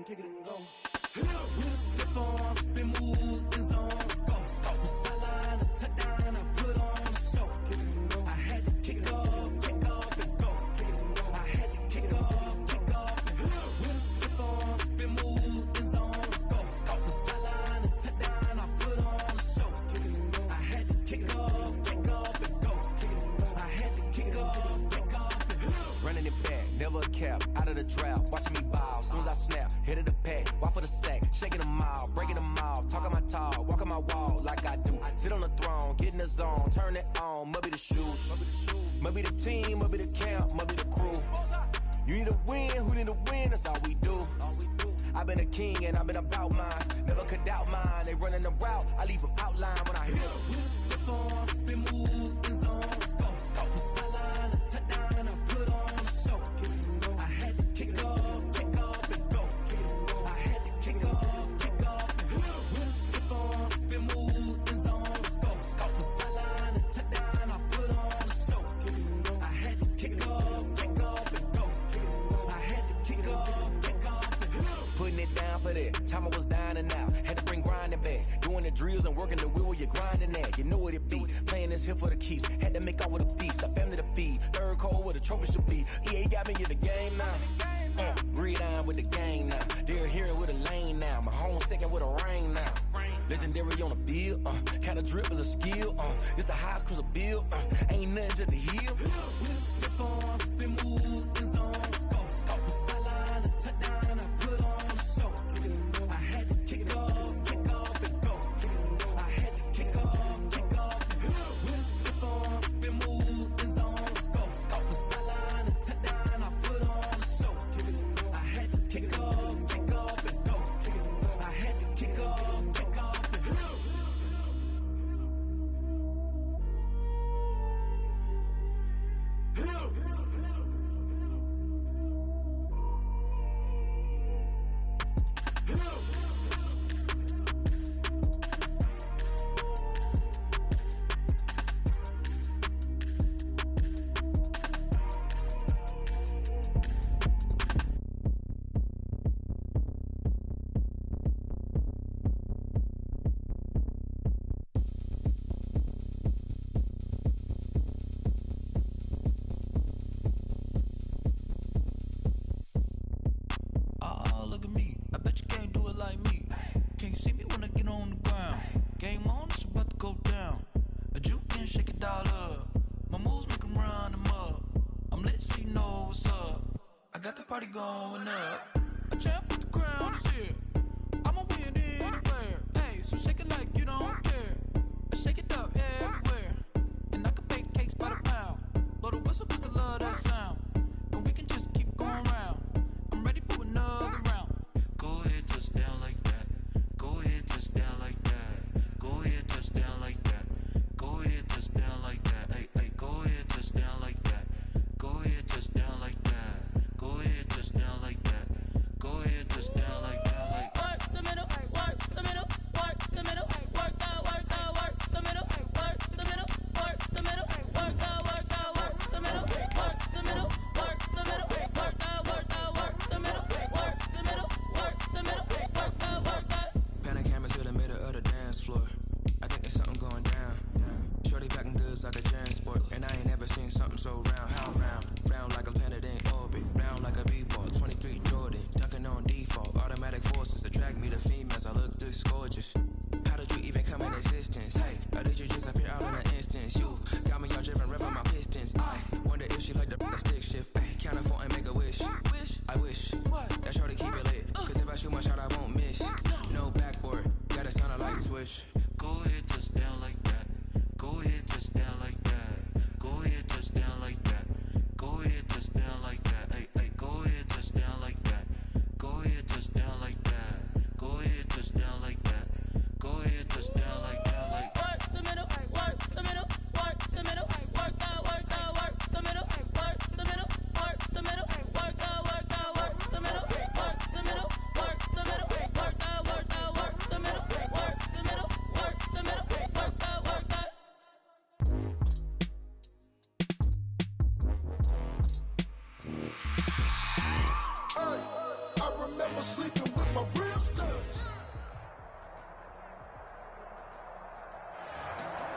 kick it and go. With a stiff arm, spin move, in zones, go. From sideline to touchdown, I put on a show. I had to kick off and go. I had to kick off and go. With a stiff arm, spin move, in zones, go. From sideline to touchdown, I put on a show. I had to kick off and go. I had to kick off and go. Running it back, never a cap, out of the drought, watching me ball. Soon as I snap, hit of the pack, walk for the sack, shaking them all, breaking them off, talking my talk, walking my wall like I do. Sit on the throne, get in the zone, turn it on, must be the shoes, must be the team, must be the camp, must be the crew. You need a win, who need a win, that's all we do. I've been a king and I've been about mine, never could doubt mine. They running the route, I leave them outline when I hit them. With a stiff arm, spin move, in zones, go. From sideline to touchdown, I put on a show. I had to kick off and go. I had to kick off and go. With a stiff arm, spin move, in zones, go. From sideline to touchdown, I put on a show. I had to kick off and go. I had to kick off and go. Putting it down for that, time I was down and out, had to bring grinding back, doing the drills and working the wheel where you're grinding at, you know what it be, playing this here for the keeps, had to make out with a feast, a family to feed, third cold where the trophy should be, EA got me in the game now, breathe on with the gang now, they're hearing with a lane now, my home second with a rain now, legendary on the field, kinda drip is a skill, it's the highest cruiser bill, ain't nothing just to heal. With a stiff arm, spin move, in zones, go. From sideline to touchdown, I put on a show. I had to kick off and go. I had to kick off and go. With a stiff arm, spin move, in zones, go. From sideline to touchdown, I put on a show. I had to kick off and go. I had to kick off and go. Look at me, I bet you can't do it like me. Can't see me when I get on the ground. Game on, it's about to go down. A juke and shake it all up. My moves make them run them up. I'm lit so you know what's up. I got the party going up. A champ with the crown is here. I'ma win anywhere. Hey, so shake it like you don't care. I shake it up everywhere. And I can bake cakes by the pound. Blow the whistle cause I love that sound. And we can just keep going round. I'm ready for another round. Go ahead, touch down like that. Go ahead, touch down like that. Go ahead, touch down like that. Go ahead, touch down like that. Hey, hey, go ahead, touch down like that. Go ahead, touch down like that. Go ahead, touch down like that. Go ahead, touch down like that. Like work the middle, work the middle, work the middle, work the middle, work the middle, work the middle, work the middle, work the middle, work the middle, work the middle, work the middle, work the middle, work the Pan a camera to the middle of the dance floor. I think there's something going down. Shorty packing goods like a transport, and I ain't never seen something so round. How round? Round like a planet in orbit, round like a b-ball. 23 Jordan, dunking on default. Automatic forces attract me to females. I look this gorgeous. How did you even come in existence? Hey, or did you just appear out in an instance? You got me all driven, revving my pistons. I wonder if she like the stick shift. Hey, count it 4 and make a wish. I wish that shorty keep it lit. Cause if I shoot my shot, I won't miss. No backboard, gotta sound a light switch. go ahead, touch down like that. Go ahead, touch down like that. Go ahead, touch down like that. Go ahead, touch down like that. Hey, hey, go ahead, touch down like that. Go ahead, touch down like that. Go ahead, touch down like that. Go ahead, touch down like that. Like work the middle, work the middle, work the middle, work the middle, work the middle, work the middle, work the middle, work the middle, work the middle, work the middle, work the middle, work the middle, work the middle, work the middle, remember sleeping with my ribs touched.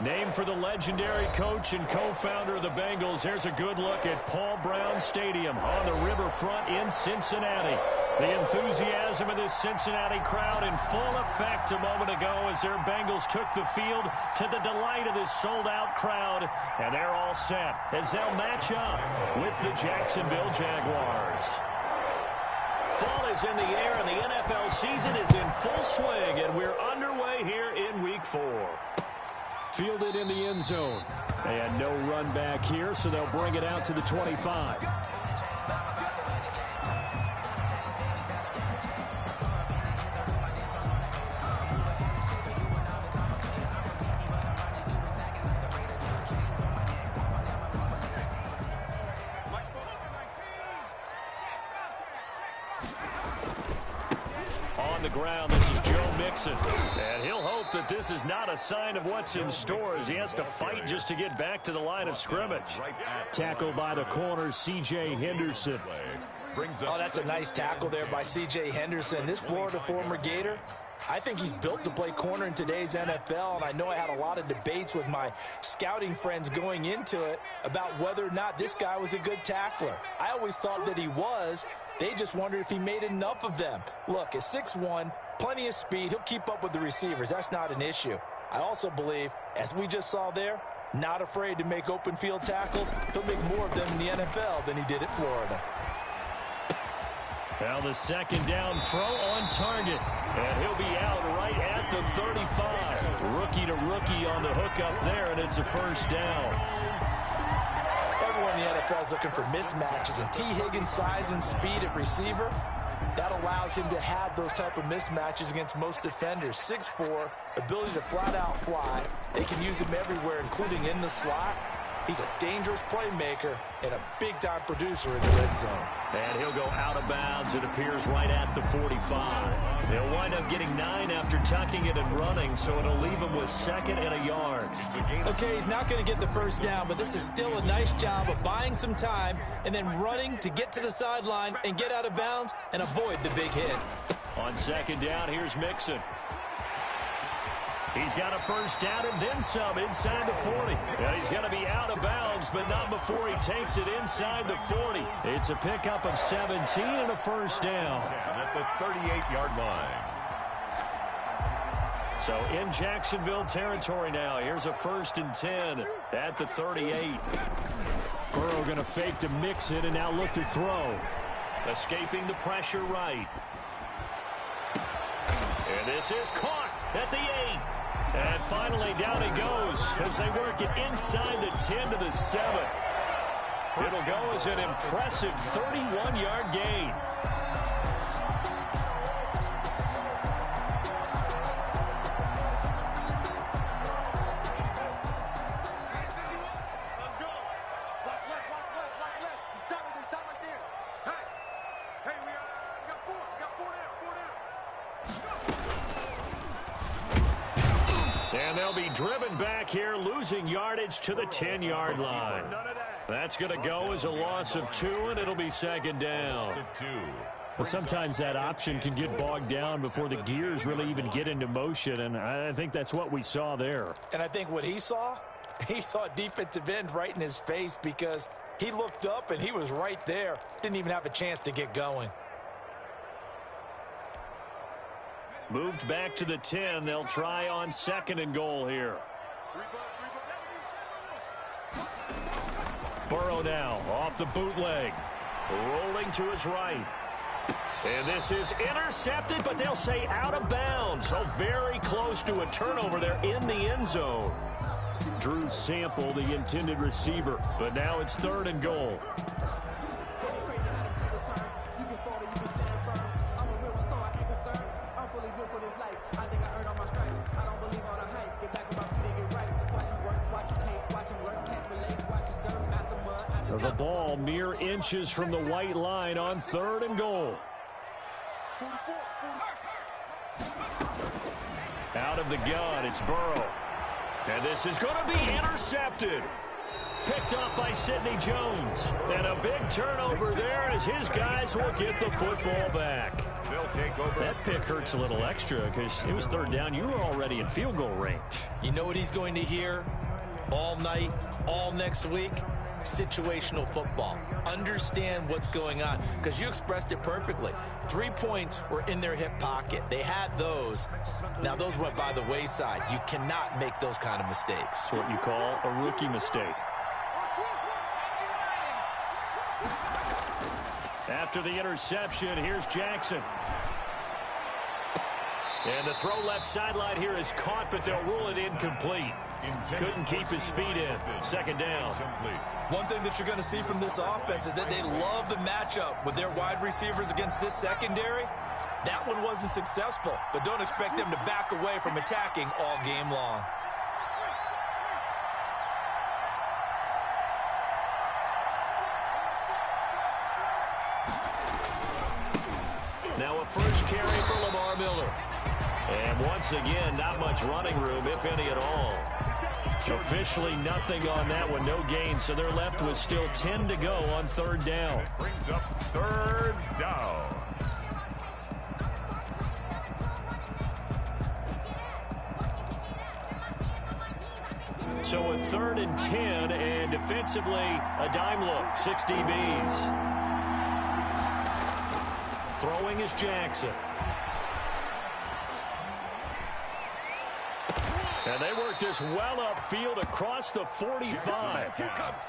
Named for the legendary coach and co-founder of the Bengals, here's a good look at Paul Brown Stadium on the riverfront in Cincinnati. The enthusiasm of this Cincinnati crowd in full effect a moment ago as their Bengals took the field to the delight of this sold-out crowd. And they're all set as they'll match up with the Jacksonville Jaguars. Fall is in the air and the NFL season is in full swing, and we're underway here in Week 4. Fielded in the end zone. And no run back here, so they'll bring it out to the 25. On the ground, this is Joe Mixon. And he'll hope that this is not a sign of what's in store as he has to fight just to get back to the line of scrimmage. Tackle by the corner, C.J. Henderson. Oh, that's a nice tackle there by C.J. Henderson. This Florida former Gator, I think he's built to play corner in today's NFL, and I know I had a lot of debates with my scouting friends going into it about whether or not this guy was a good tackler. I always thought that he was. They just wondered if he made enough of them. Look, at 6'1", plenty of speed. He'll keep up with the receivers. That's not an issue. I also believe, as we just saw there, not afraid to make open field tackles. He'll make more of them in the NFL than he did at Florida. Now the second down throw on target. And he'll be out right at the 35. Rookie to rookie on the hook up there, and it's a first down. Everyone in the NFL is looking for mismatches, and T. Higgins' size and speed at receiver, that allows him to have those type of mismatches against most defenders. 6'4", ability to flat-out fly. They can use him everywhere, including in the slot. He's a dangerous playmaker and a big-time producer in the red zone. And he'll go out of bounds, it appears, right at the 45. He'll wind up getting 9 after tucking it and running, so it'll leave him with second and a yard. Okay, he's not going to get the first down, but this is still a nice job of buying some time and then running to get to the sideline and get out of bounds and avoid the big hit. On second down, here's Mixon. He's got a first down and then some inside the 40. And he's going to be out of bounds, but not before he takes it inside the 40. It's a pickup of 17 and a first down. At the 38-yard line. So in Jacksonville territory now. Here's a 1st and 10 at the 38. Burrow going to fake to mix it and now look to throw. Escaping the pressure right. And this is caught at the 8. And finally down he goes as they work it inside the 10 to the 7. It'll go as an impressive 31-yard gain. Driven back here, losing yardage to the 10-yard line. That's going to go as a loss of 2, and it'll be second down. Well, sometimes that option can get bogged down before the gears really even get into motion, and I think that's what we saw there. And I think what he saw a defensive end right in his face because he looked up and he was right there. Didn't even have a chance to get going. Moved back to the 10. They'll try on 2nd and goal here. Burrow now off the bootleg. Rolling to his right. And this is intercepted, but they'll say out of bounds. So very close to a turnover there in the end zone. Drew Sample, the intended receiver. But now it's 3rd and goal. The ball mere inches from the white line on 3rd and goal. Out of the gun, it's Burrow. And this is going to be intercepted. Picked up by Sidney Jones. And a big turnover there as his guys will get the football back. pick hurts a little extra because it was third down. You were already in field goal range. You know what he's going to hear all night, all next week? Situational football. Understand what's going on, because you expressed it perfectly. 3 points were in their hip pocket. They had those. Now those went by the wayside. You cannot make those kind of mistakes. It's what you call a rookie mistake. After the interception, here's Jackson. And the throw left sideline here is caught, but they'll rule it incomplete. Couldn't keep his feet in. Second down. One thing that you're going to see from this offense is that they love the matchup with their wide receivers against this secondary. That one wasn't successful, but don't expect them to back away from attacking all game long. Now a first carry for Lamar Miller. And once again, not much running room, if any at all. Officially nothing on that one, no gain, so they're left with still 10 to go on third down. It brings up third down. So a 3rd and 10, and defensively a dime look, 6 DBs. Throwing is Jackson. And they work this well upfield across the 45.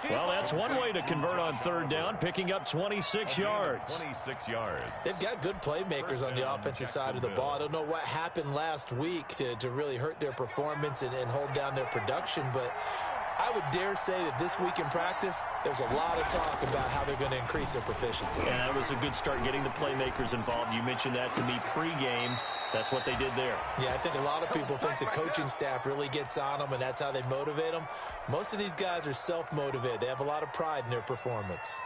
Well, that's one way to convert on third down, picking up 26 yards. 26 yards. They've got good playmakers on the offensive side of the ball. I don't know what happened last week to really hurt their performance and hold down their production, but I would dare say that this week in practice, there's a lot of talk about how they're going to increase their proficiency. And that was a good start getting the playmakers involved. You mentioned that to me pregame. That's what they did there. Yeah, I think a lot of people think the coaching staff really gets on them, and that's how they motivate them. Most of these guys are self-motivated. They have a lot of pride in their performance.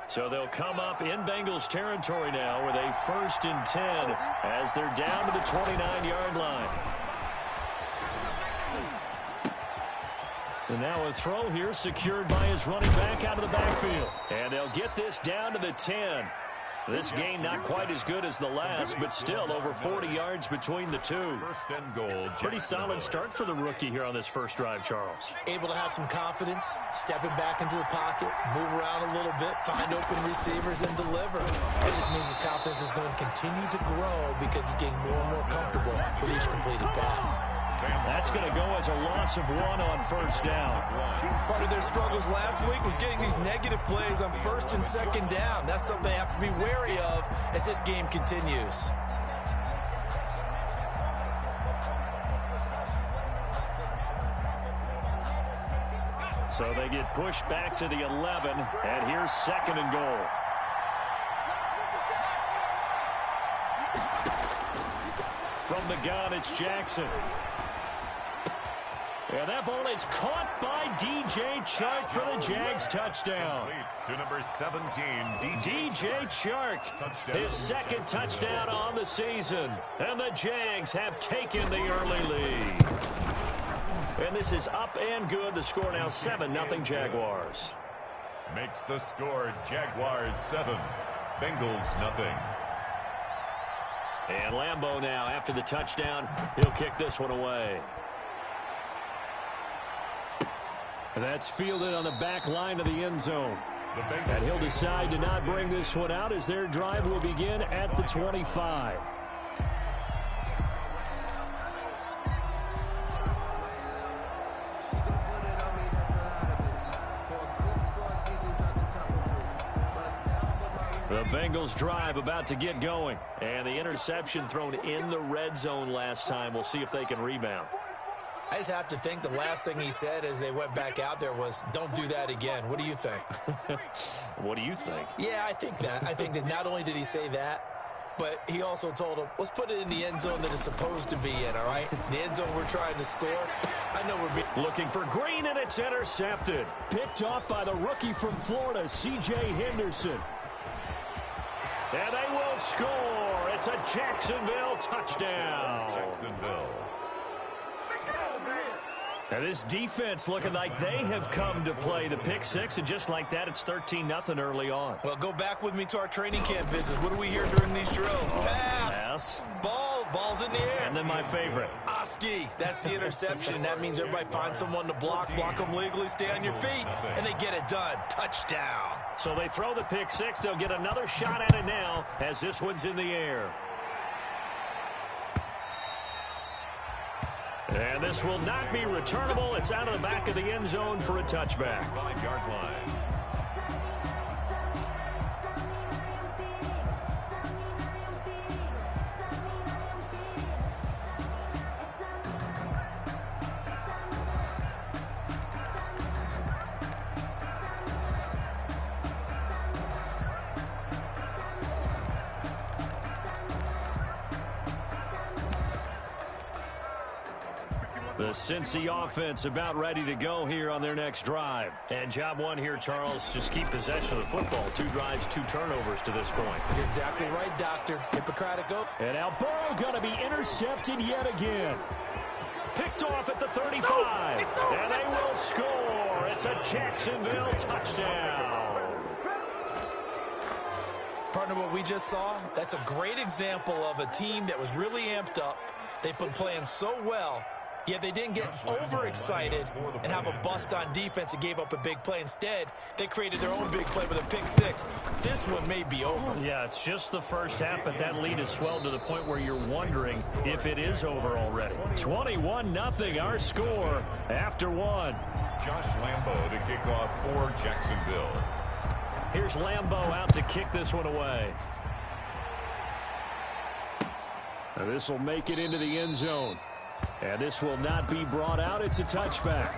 So they'll come up in Bengals territory now with a 1st and 10 as they're down to the 29-yard line. And now a throw here secured by his running back out of the backfield. And they'll get this down to the 10. This gain not quite as good as the last, but still over 40 yards between the two. First and goal. Pretty solid start for the rookie here on this first drive, Charles. Able to have some confidence, stepping back into the pocket, move around a little bit, find open receivers, and deliver. It just means his confidence is going to continue to grow because he's getting more and more comfortable with each completed pass. That's going to go as a loss of 1 on first down. Part of their struggles last week was getting these negative plays on 1st and 2nd down. That's something they have to be wary of as this game continues. So they get pushed back to the 11, and here's 2nd and goal. From the gun, it's Jackson. And that ball is caught by DJ Chark for the Jags touchdown. To number 17, DJ Chark, his 2nd touchdown on the season. And the Jags have taken the early lead. And this is up and good. The score now 7-0 Jaguars. Makes the score Jaguars 7, Bengals nothing. And Lambeau now after the touchdown. He'll kick this one away. And that's fielded on the back line of the end zone. And he'll decide to not bring this one out as their drive will begin at the 25. The Bengals drive about to get going. And the interception thrown in the red zone last time. We'll see if they can rebound. I just have to think the last thing he said as they went back out there was, don't do that again. What do you think? What do you think? Yeah, I think that. I think that not only did he say that, but he also told him, let's put it in the end zone that it's supposed to be in, all right? The end zone we're trying to score. I know we're being... Looking for Green, and it's intercepted. Picked off by the rookie from Florida, C.J. Henderson. And they will score. It's a Jacksonville touchdown. Jacksonville. And this defense looking like they have come to play the pick six, and just like that, it's 13-0 early on. Well, go back with me to our training camp visits. What do we hear during these drills? Pass. Ball's in the air. And then my favorite. Oski. That's the interception. That means everybody finds someone to block them legally, stay on your feet, and they get it done. Touchdown. So they throw the pick six. They'll get another shot at it now as this one's in the air. And this will not be returnable. It's out of the back of the end zone for a touchback. 5-yard line. The Cincy offense about ready to go here on their next drive. And job one here, Charles, just keep possession of the football. 2 drives, 2 turnovers to this point. You're exactly right, Doctor. Hippocratic oath. And now Burrow going to be intercepted yet again. Picked off at the 35. And they will score. It's a Jacksonville touchdown. Partner, what we just saw, that's a great example of a team that was really amped up. They've been playing so well. Yet they didn't get overexcited and have a bust on defense and gave up a big play. Instead, they created their own big play with a pick six. This one may be over. Yeah, it's just the first half, but that lead has swelled to the point where you're wondering if it is over already. 21-0 our score after one. Josh Lambo to kick off for Jacksonville. Here's Lambo out to kick this one away. This will make it into the end zone. And this will not be brought out. It's a touchback.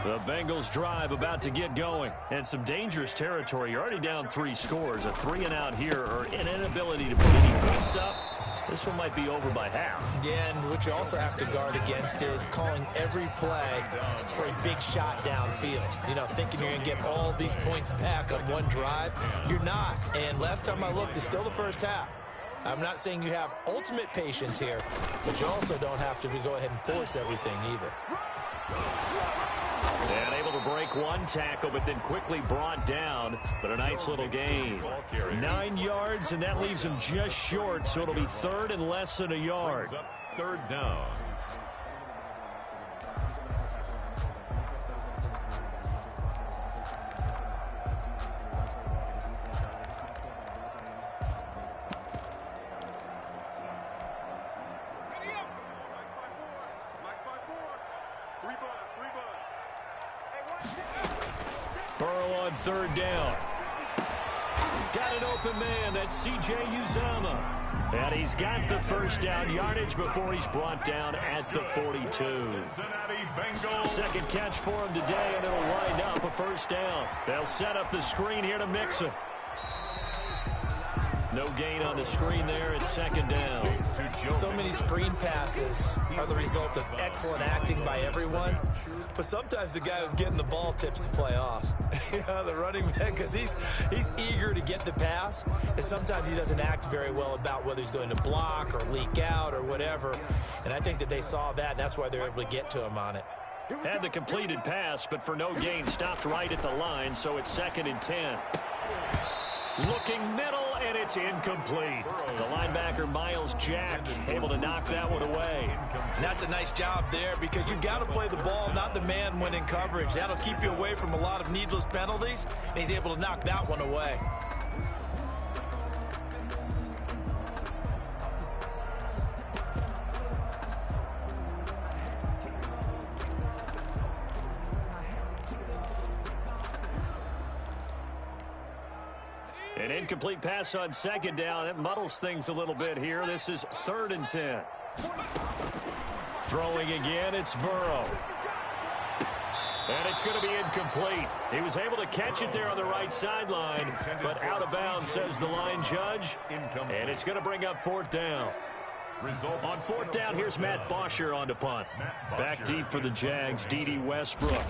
The Bengals drive about to get going. And some dangerous territory. You're already down 3 scores. A 3-and-out here or an inability to put any points up. This one might be over by half. Yeah, and what you also have to guard against is calling every play for a big shot downfield. You know, thinking you're going to get all these points back on one drive. You're not. And last time I looked, it's still the first half. I'm not saying you have ultimate patience here, but you also don't have to go ahead and force everything either. And able to break one tackle, but then quickly brought down. But a nice little gain. 9 yards, and that leaves him just short, so it'll be 3rd and less than a yard. 3rd down. Burrow on 3rd down. Got an open man. That's C.J. Uzomah. And he's got the first down yardage before he's brought down at the 42. Second catch for him today, and it'll wind up a first down. They'll set up the screen here to mix it. No gain on the screen there. It's 2nd down. So many screen passes are the result of excellent acting by everyone. But sometimes the guy who's getting the ball tips the play off. The running back, because he's eager to get the pass, and sometimes he doesn't act very well about whether he's going to block or leak out or whatever. And I think that they saw that, and that's why they're able to get to him on it. Had the completed pass, but for no gain, stopped right at the line, so it's 2nd and 10. Looking middle, and it's incomplete. The linebacker, Miles Jack, able to knock that one away. And that's a nice job there because you got to play the ball, not the man when in coverage. That'll keep you away from a lot of needless penalties, and he's able to knock that one away. An incomplete pass on second down. It muddles things a little bit here. This is 3rd and 10. Throwing again, it's Burrow. And it's going to be incomplete. He was able to catch it there on the right sideline, but out of bounds, says the line judge. And it's going to bring up 4th down. On 4th down, here's Matt Bosher on to punt. Back deep for the Jags, D.D. Westbrook.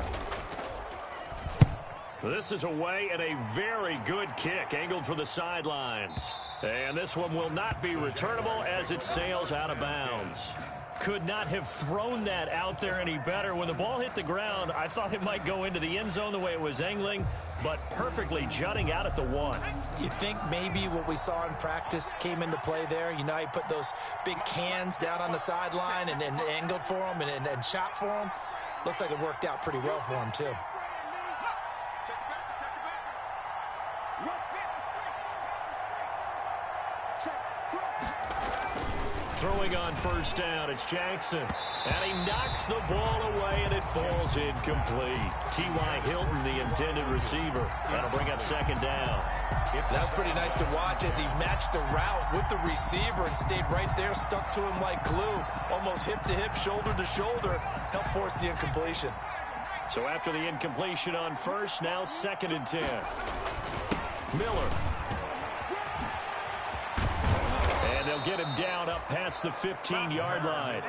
This is away and a very good kick, angled for the sidelines. And this one will not be returnable as it sails out of bounds. Could not have thrown that out there any better. When the ball hit the ground, I thought it might go into the end zone the way it was angling, but perfectly jutting out at the 1. You think maybe what we saw in practice came into play there? You know, he put those big cans down on the sideline and angled for him and shot for him. Looks like it worked out pretty well for him, too. Throwing on 1st down, it's Jackson. And he knocks the ball away, and it falls incomplete. T.Y. Hilton, the intended receiver. That'll bring up 2nd down. That's pretty nice to watch as he matched the route with the receiver and stayed right there, stuck to him like glue. Almost hip to hip, shoulder to shoulder. Helped force the incompletion. So after the incompletion on 1st, now 2nd and 10. Miller. And they'll get him down up past the 15-yard line.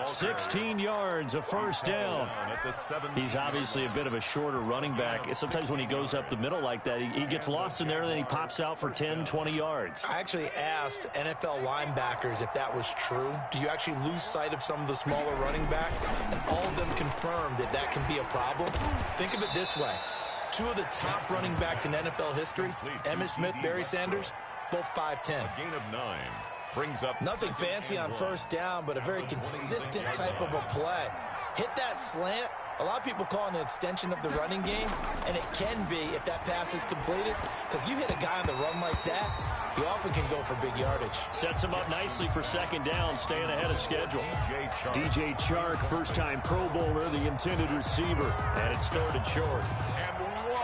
16 yards, a 1st down. He's obviously a bit of a shorter running back. Sometimes when he goes up the middle like that, he gets lost in there, and then he pops out for 10, 20 yards. I actually asked NFL linebackers if that was true. Do you actually lose sight of some of the smaller running backs? And all of them confirmed that that can be a problem. Think of it this way. 2 of the top running backs in NFL history, Emmitt Smith, Barry Sanders, both 5'10". Gain of 9. Brings up nothing fancy on 1st down, but a very consistent type of a play. Hit that slant. A lot of people call it an extension of the running game, and it can be if that pass is completed, because you hit a guy on the run like that, he often can go for big yardage. Sets him up nicely for 2nd down, staying ahead of schedule. DJ Chark, first-time Pro Bowler, the intended receiver, and it's 3rd and short. And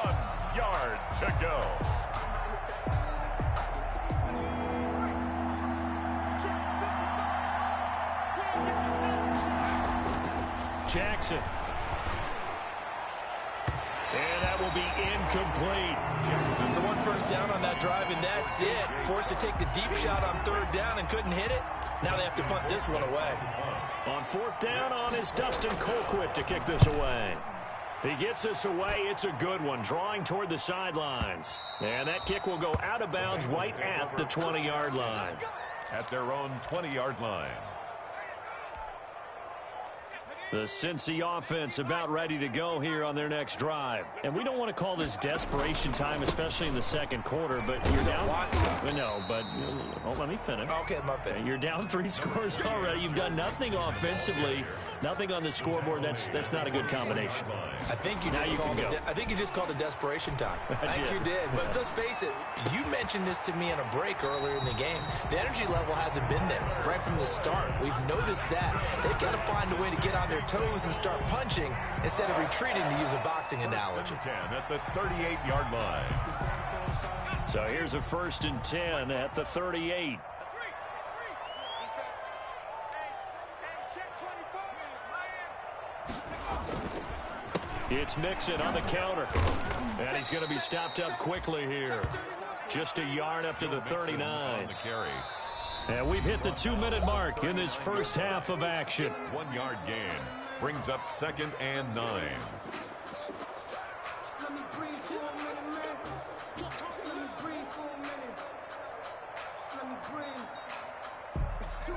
1 yard to go. Jackson. And that will be incomplete. So 1 1st down on that drive, and that's it. Forced to take the deep shot on 3rd down and couldn't hit it. Now they have to punt this one away. On 4th down on is Dustin Colquitt to kick this away. He gets this away. It's a good one, drawing toward the sidelines. And that kick will go out of bounds right at the 20-yard line. At their own 20-yard line. The Cincy offense about ready to go here on their next drive. And we don't want to call this desperation time, especially in the 2nd quarter, but you're down. No, but let me finish. Okay, my bad. You're down 3 scores already. You've done nothing offensively, nothing on the scoreboard. That's not a good combination. I think you just called it desperation time. I think you did. But let's face it, you mentioned this to me in a break earlier in the game. The energy level hasn't been there right from the start. We've noticed that. They've got to find a way to get on their toes and start punching instead of retreating, to use a boxing analogy. 10 at the 38-yard line. So here's a 1st and 10 at the 38. It's Mixon on the counter. And he's going to be stopped up quickly here. Just a yard up to the 39. And we've hit the 2-minute mark in this first half of action. 1 yard gain brings up 2nd and 9.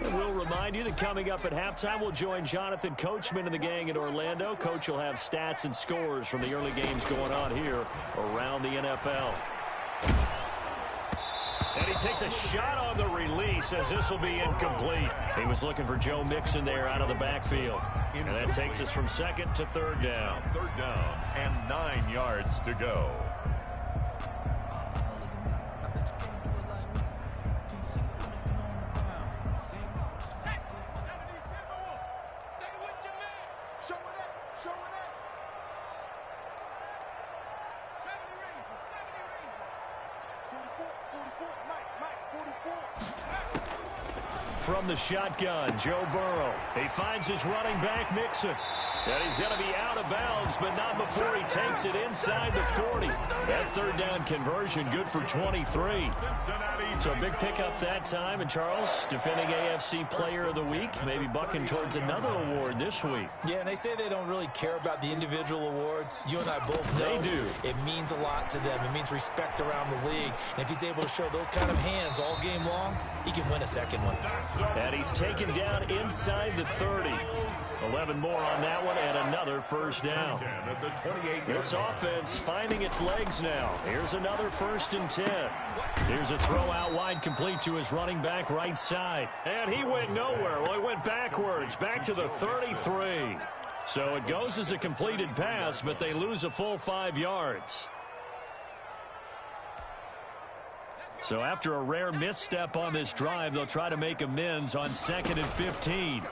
And we'll remind you that coming up at halftime, we'll join Jonathan Coachman and the gang in Orlando. Coach will have stats and scores from the early games going on here around the NFL. And he takes a shot on the release as this will be incomplete. He was looking for Joe Mixon there out of the backfield. And that takes us from 2nd to 3rd down. 3rd down and 9 yards to go. from the shotgun. Joe Burrow. He finds his running back, Mixon. And he's going to be out of bounds, but not before he takes it inside the 40. That third down conversion good for 23. So a big pickup that time. And Charles, defending AFC Player of the Week, maybe bucking towards another award this week. Yeah, and they say they don't really care about the individual awards. You and I both know they do. It means a lot to them. It means respect around the league. And if he's able to show those kind of hands all game long, he can win a second one. And he's taken down inside the 30. 11 more on that one and another first down. This offense finding its legs now. Here's another 1st and 10. Here's a throw out wide complete to his running back right side. And he went nowhere. Well, he went backwards, back to the 33. So it goes as a completed pass, but they lose a full 5 yards. So after a rare misstep on this drive, they'll try to make amends on 2nd and 15.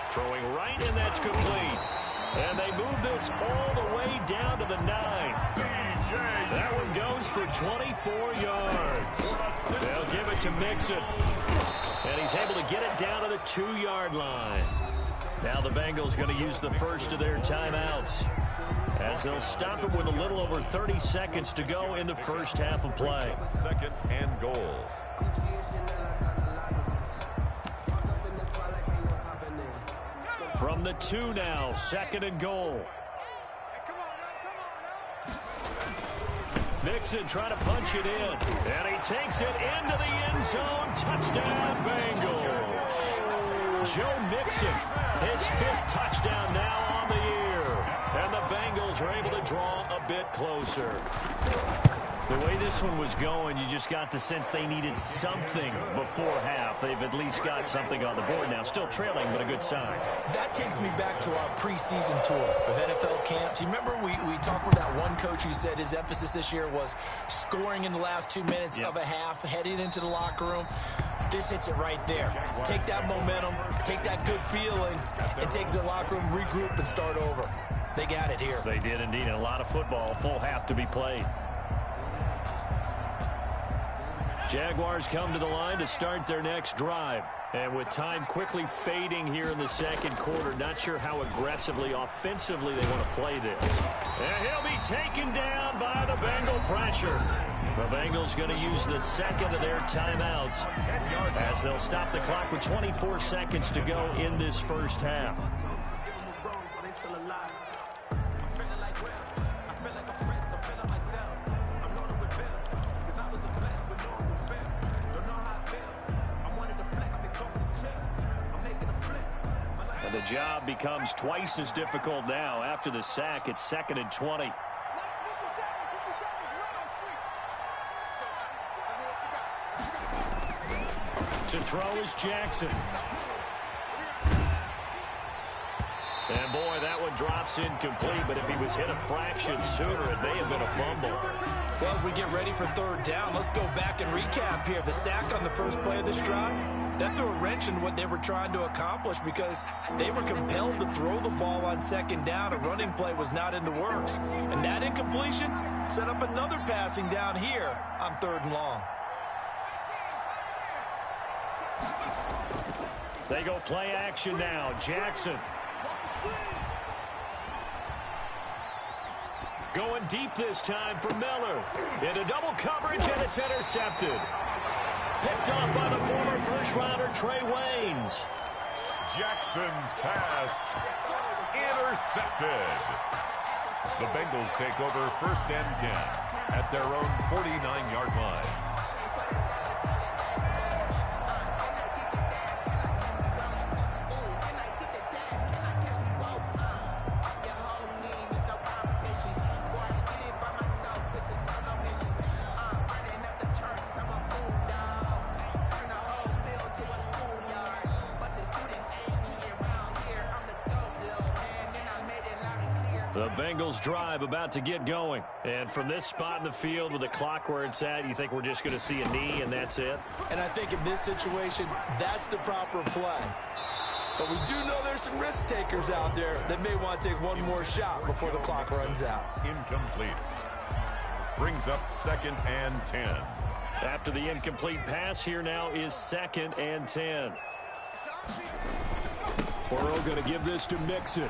Throwing right, and that's complete. And they move this all the way down to the 9. That one goes for 24 yards. They'll give it to Mixon. And he's able to get it down to the 2-yard line. Now the Bengals going to use the first of their timeouts, as they'll stop it with a little over 30 seconds to go in the first half of play. 2nd and goal. From the 2 now, 2nd and goal. Mixon trying to punch it in. And he takes it into the end zone. Touchdown, Bengals. Joe Mixon, his 5th touchdown now on the year. And the Bengals are able to draw a bit closer. The way this one was going, you just got the sense they needed something before half. They've at least got something on the board now. Still trailing, but a good sign. That takes me back to our preseason tour of NFL camps. You remember we talked with that one coach who said his emphasis this year was scoring in the last 2 minutes of a half, heading into the locker room. This hits it right there. Take that momentum, take that good feeling, and take the locker room, regroup, and start over. They got it here. They did indeed, and a lot of football, full half to be played. Jaguars come to the line to start their next drive. And with time quickly fading here in the second quarter, not sure how aggressively, offensively they want to play this. And he'll be taken down by the Bengal pressure. The Bengals going to use the second of their timeouts, as they'll stop the clock with 24 seconds to go in this first half. And the job becomes twice as difficult now after the sack. It's 2nd and 20. To throw is Jackson. And boy, that one drops incomplete, but if he was hit a fraction sooner, it may have been a fumble. Well, as we get ready for 3rd down, let's go back and recap here. The sack on the first play of this drive, that threw a wrench in what they were trying to accomplish, because they were compelled to throw the ball on 2nd down. A running play was not in the works. And that incompletion set up another passing down here on 3rd and long. They go play action now. Jackson. Going deep this time for Miller. Into double coverage, and it's intercepted. Picked off by the former first-rounder Trey Waynes. Jackson's pass intercepted. The Bengals take over 1st and 10 at their own 49-yard line. The Bengals drive about to get going. And from this spot in the field with the clock where it's at, you think we're just going to see a knee and that's it? And I think in this situation, that's the proper play. But we do know there's some risk takers out there that may want to take one more shot before the clock runs out. Incomplete. Brings up 2nd and 10. After the incomplete pass, here now is 2nd and 10. Burrow going to give this to Mixon.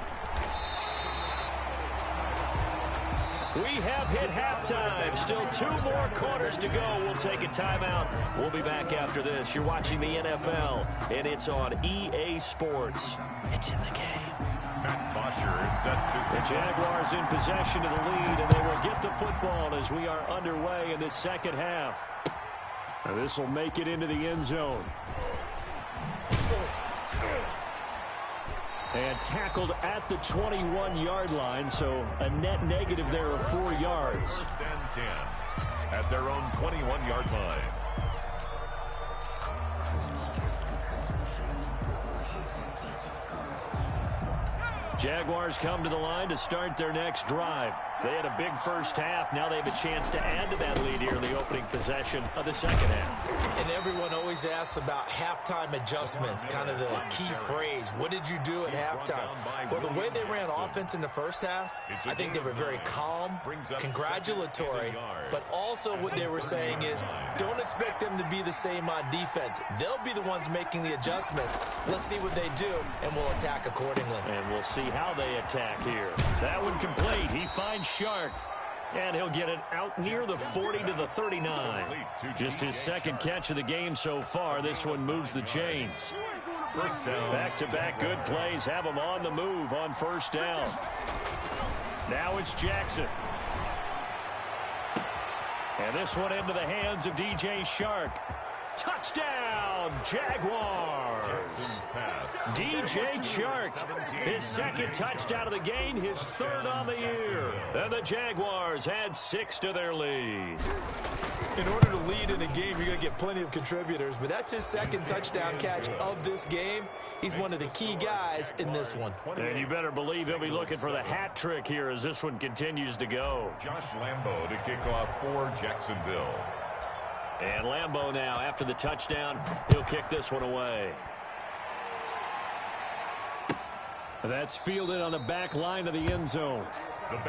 We have hit halftime. Still 2 more quarters to go. We'll take a timeout. We'll be back after this. You're watching the NFL, and it's on EA Sports. It's in the game. Matt Bosher is set to... The Jaguars in possession of the lead, and they will get the football as we are underway in the second half. Now this will make it into the end zone. And tackled at the 21-yard line, so a net negative there of 4 yards. 1st and 10 at their own 21-yard line. Jaguars come to the line to start their next drive. They had a big first half. Now they have a chance to add to that lead here in the opening possession of the second half. And everyone always asks about halftime adjustments, kind of the key phrase. What did you do at halftime? Well, the way they ran offense in the first half, I think they were very calm, congratulatory, but also what they were saying is don't expect them to be the same on defense. They'll be the ones making the adjustments. Let's see what they do, and we'll attack accordingly. And we'll see how they attack here. That one complete. He finds Shark, and he'll get it out near the 40 to the 39. Just his 2nd catch of the game so far. This one moves the chains. 1st down. Back-to-back good plays have him on the move on 1st down. Now it's Jackson. And this one into the hands of DJ Shark. Touchdown, Jaguars. DJ Shark, his 2nd touchdown of the game, his 3rd on the year. And the Jaguars add 6 to their lead. In order to lead in a game, you're going to get plenty of contributors, but that's his 2nd touchdown catch of this game. He's one of the key guys in this one. And you better believe he'll be looking for the hat trick here as this one continues to go. Josh Lambo to kick off for Jacksonville. And Lambo now, after the touchdown, he'll kick this one away. That's fielded on the back line of the end zone.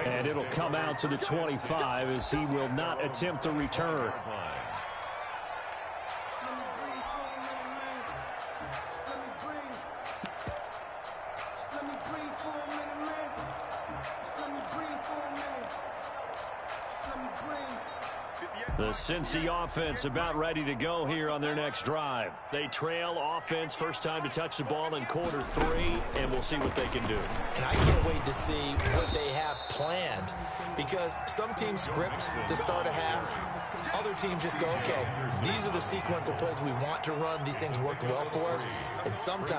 And it'll come out to the 25 as he will not attempt to return. The Cincy offense about ready to go here on their next drive. They trail offense, first time to touch the ball in quarter 3, and we'll see what they can do. And I can't wait to see what they have planned, because some teams script to start a half. Other teams just go, okay, these are the sequence of plays we want to run. These things worked well for us. And sometimes